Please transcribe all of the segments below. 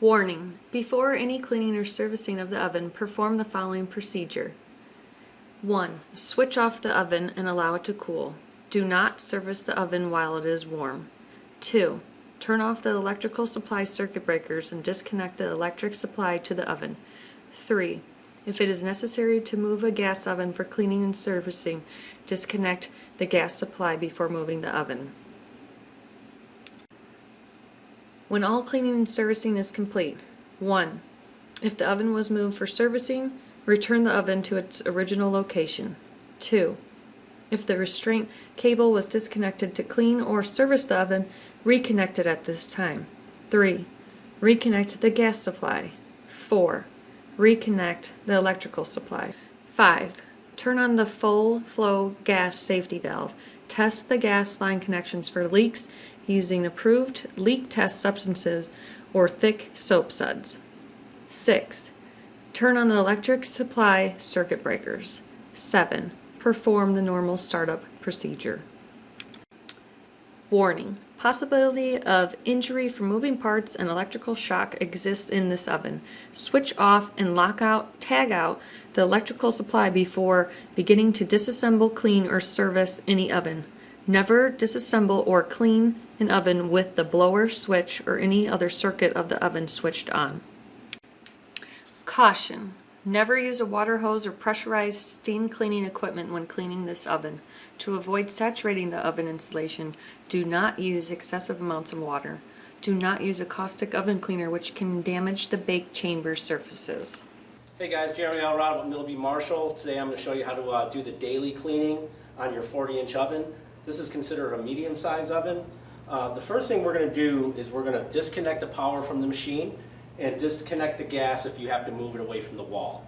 Warning: before any cleaning or servicing of the oven, perform the following procedure. 1. Switch off the oven and allow it to cool. Do not service the oven while it is warm. 2. Turn off the electrical supply circuit breakers and disconnect the electric supply to the oven. 3. If it is necessary to move a gas oven for cleaning and servicing, disconnect the gas supply before moving the oven. When all cleaning and servicing is complete, 1. If the oven was moved for servicing, return the oven to its original location. 2. If the restraint cable was disconnected to clean or service the oven, reconnect it at this time. 3. Reconnect the gas supply. 4. Reconnect the electrical supply. 5. Turn on the full flow gas safety valve. Test the gas line connections for leaks using approved leak test substances or thick soap suds. 6. Turn on the electric supply circuit breakers. 7. Perform the normal startup procedure. Warning: possibility of injury from moving parts and electrical shock exists in this oven. Switch off and tag out the electrical supply before beginning to disassemble, clean, or service any oven. Never disassemble or clean an oven with the blower switch or any other circuit of the oven switched on. Caution: never use a water hose or pressurized steam cleaning equipment when cleaning this oven. To avoid saturating the oven insulation, do not use excessive amounts of water. Do not use a caustic oven cleaner, which can damage the bake chamber surfaces. Hey guys, Jeremy Alrod with Middleby Marshall. Today I'm going to show you how to do the daily cleaning on your 40-inch oven. This is considered a medium-sized oven. The first thing we're going to do is we're going to disconnect the power from the machine and disconnect the gas if you have to move it away from the wall.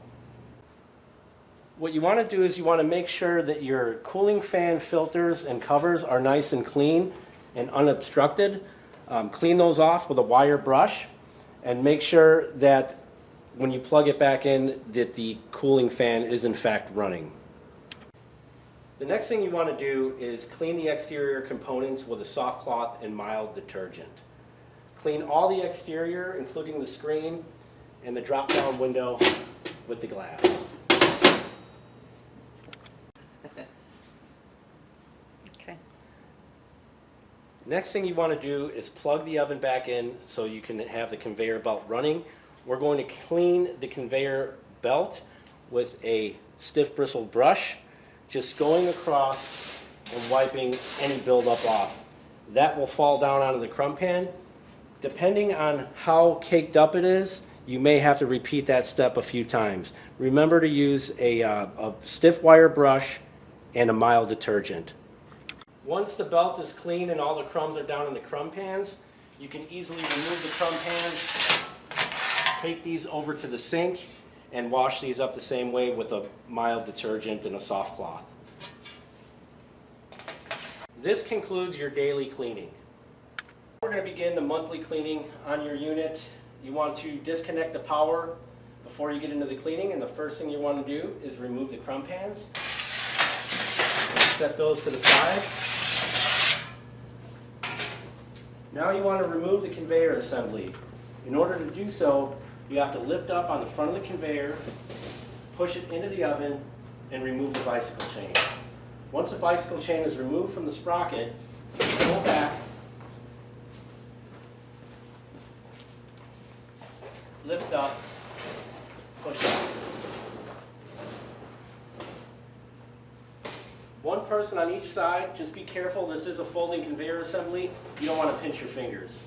What you want to do is you want to make sure that your cooling fan filters and covers are nice and clean and unobstructed. Clean those off with a wire brush and make sure that when you plug it back in that the cooling fan is in fact running. The next thing you want to do is clean the exterior components with a soft cloth and mild detergent. Clean all the exterior, including the screen and the drop-down window with the glass. Okay. Next thing you want to do is plug the oven back in so you can have the conveyor belt running. We're going to clean the conveyor belt with a stiff bristled brush, just going across and wiping any buildup off. That will fall down onto the crumb pan. Depending on how caked up it is, you may have to repeat that step a few times. Remember to use a stiff wire brush and a mild detergent. Once the belt is clean and all the crumbs are down in the crumb pans, you can easily remove the crumb pans, take these over to the sink, and wash these up the same way with a mild detergent and a soft cloth. This concludes your daily cleaning. We're going to begin the monthly cleaning on your unit. You want to disconnect the power before you get into the cleaning, and the first thing you want to do is remove the crumb pans. Set those to the side. Now you want to remove the conveyor assembly. In order to do so, you have to lift up on the front of the conveyor, push it into the oven, and remove the bicycle chain. Once the bicycle chain is removed from the sprocket, pull back, lift up, push up. One person on each side. Just be careful, this is a folding conveyor assembly. You don't want to pinch your fingers.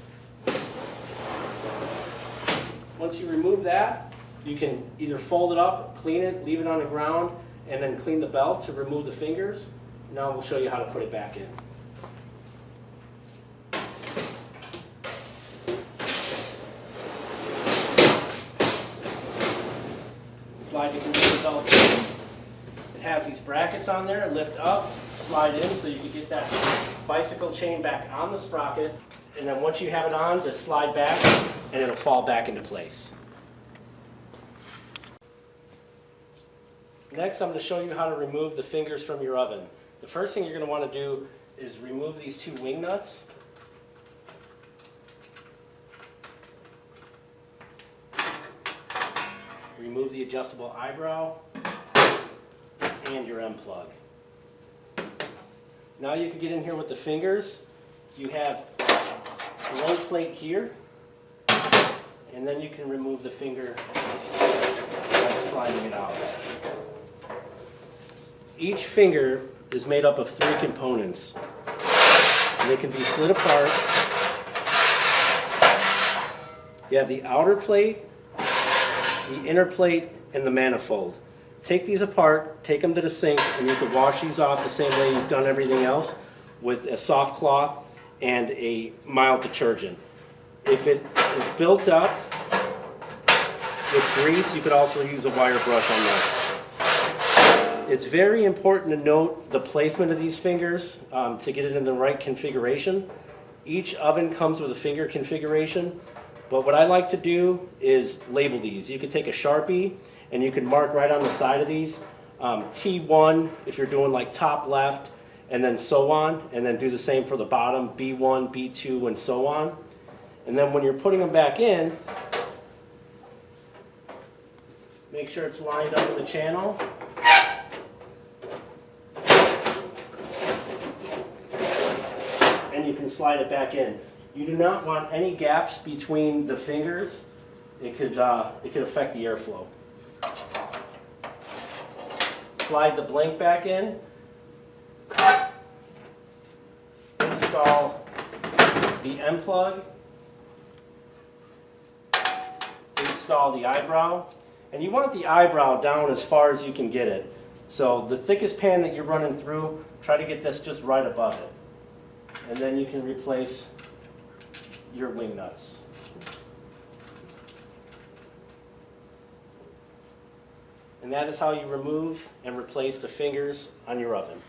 Once you remove that, you can either fold it up, clean it, leave it on the ground, and then clean the belt to remove the fingers. Now we'll show you how to put it back in. Slide the conveyor belt in. It has these brackets on there, lift up, slide in so you can get that bicycle chain back on the sprocket. And then once you have it on, just slide back and it'll fall back into place. Next, I'm going to show you how to remove the fingers from your oven. The first thing you're going to want to do is remove these two wing nuts. remove the adjustable eyebrow and your M plug. Now you can get in here with the fingers. You have a blank plate here, and then you can remove the finger by sliding it out. Each finger is made up of 3 components, and they can be slid apart. You have the outer plate, the inner plate, and the manifold. Take these apart, take them to the sink, and you can wash these off the same way you've done everything else with a soft cloth and a mild detergent. If it is built up with grease, you could also use a wire brush on this. It's very important to note the placement of these fingers to get it in the right configuration. Each oven comes with a finger configuration, but what I like to do is label these. You could take a Sharpie and you can mark right on the side of these, T1 if you're doing like top left, and then so on, and then do the same for the bottom, B1, B2, and so on. And then when you're putting them back in, make sure it's lined up in the channel. And you can slide it back in. You do not want any gaps between the fingers. It could affect the airflow. Slide the blank back in. Install the M plug. Install the eyebrow. And you want the eyebrow down as far as you can get it. So the thickest pan that you're running through, try to get this just right above it. And then you can replace your wing nuts. And that is how you remove and replace the fingers on your oven.